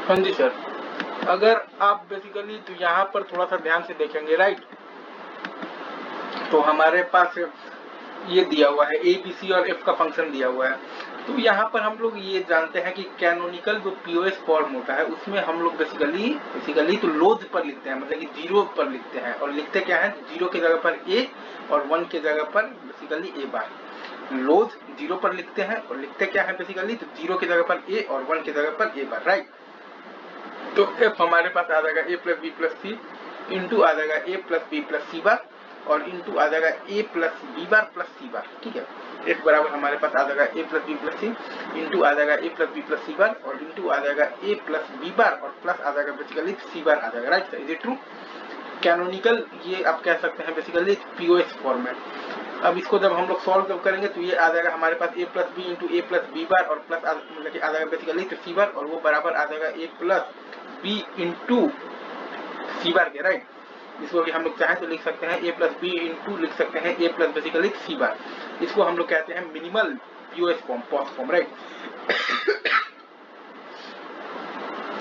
हाँ जी सर, अगर आप बेसिकली तो यहाँ पर थोड़ा सा ध्यान से देखेंगे, राइट, तो हमारे पास ये दिया हुआ है ए बी सी और एफ का फंक्शन दिया हुआ है। तो यहाँ पर हम लोग ये जानते हैं कि कैनोनिकल जो पीओएस फॉर्म होता है उसमें हम लोग बेसिकली तो लोज पर लिखते हैं, मतलब कि जीरो पर लिखते हैं, और लिखते क्या है, जीरो की जगह पर ए और 1 की जगह पर बेसिकली ए बार। लोज जीरो पर लिखते हैं और लिखते क्या है बेसिकली, तो जीरो की जगह पर ए और 1 की जगह पर ए बार, राइट। तो एफ हमारे पास आ जाएगा A plus B plus C into आ जाएगा A plus B plus C बार और इंटू आ जाएगा A plus B bar plus C बार, ठीक है। एफ बराबर हमारे पास आ जाएगा A plus B plus C into आ जाएगा A plus B plus C बार और इंटू आ जाएगा ए प्लस बी बार और प्लस आ जाएगा बेसिकली सी बार आ जाएगा, right sir, is it true. Canonical ये आप कह सकते हैं बेसिकली पीओएस फॉर्मेट। अब इसको जब हम लोग सॉल्व करेंगे तो ये आ जाएगा हमारे पास A plus B into A plus B बार और प्लस मतलब आ जाएगा बेसिकली तो सी बार, और वो बराबर आ जाएगा A plus B into C बार के, राइट। इसको भी हम लोग चाहें तो लिख सकते हैं ए प्लस बी इंटू लिख सकते हैं ए प्लस बेसिकली सी बार। इसको हम लोग कहते हैं minimal POS form, POS form, right.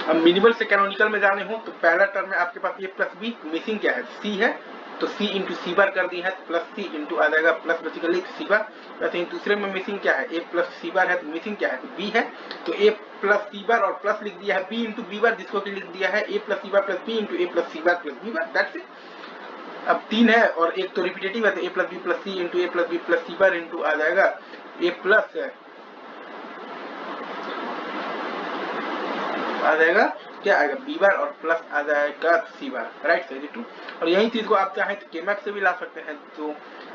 अब मिनिमल से कैनोनिकल में जाने हो तो पहला टर्म में आपके पास ए प्लस बी, मिसिंग क्या है, सी है, तो सी इंटू सी बार कर दी है, प्लस सी इंटू आ जाएगा प्लस बेसिकली सी बार। वैसे ही दूसरे में मिसिंग क्या है, ए प्लस सी बार है, तो मिसिंग क्या है, तो बी है, तो ए प्लस सी बार और प्लस लिख दिया है बी इंटू बी बार, जिसको कि लिख दिया है A plus C bar plus B into A plus C bar plus B bar, that's it. अब 3 है और एक तो रिपीटेटिव है, तो A plus B plus C into A plus B plus C bar into आ जाएगा ए प्लस आ जाएगा क्या आएगा बी बार और प्लस आ जाएगा सी बार, राइट सर, टू। और यही चीज को आप चाहें तो केमैप से भी ला सकते हैं, जो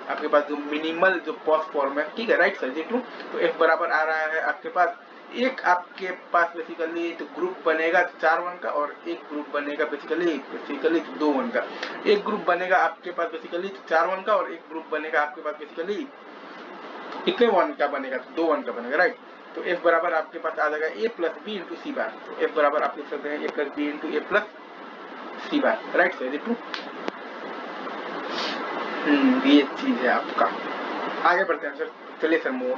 आपके पास जो मिनिमल जो पॉस फॉर्म है, ठीक है, राइट सर, टू। तो एफ बराबर आ रहा है आपके पास, एक आपके पास बेसिकली तो ग्रुप बनेगा 4 1 का और एक ग्रुप बनेगा बेसिकली 2 1 का। एक ग्रुप बनेगा आपके पास बेसिकली 4 1 का और एक ग्रुप बनेगा आपके पास बेसिकली कितने 1 का बनेगा, 2 1 का बनेगा, राइट। तो एफ बराबर आपके पास आ जाएगा A plus B into C bar, तो एफ बराबर आप लिख सकते हैं A plus B into A plus C bar, right sir, two. ये चीज है आपका। आगे बढ़ते हैं सर, चलिए सर मूव।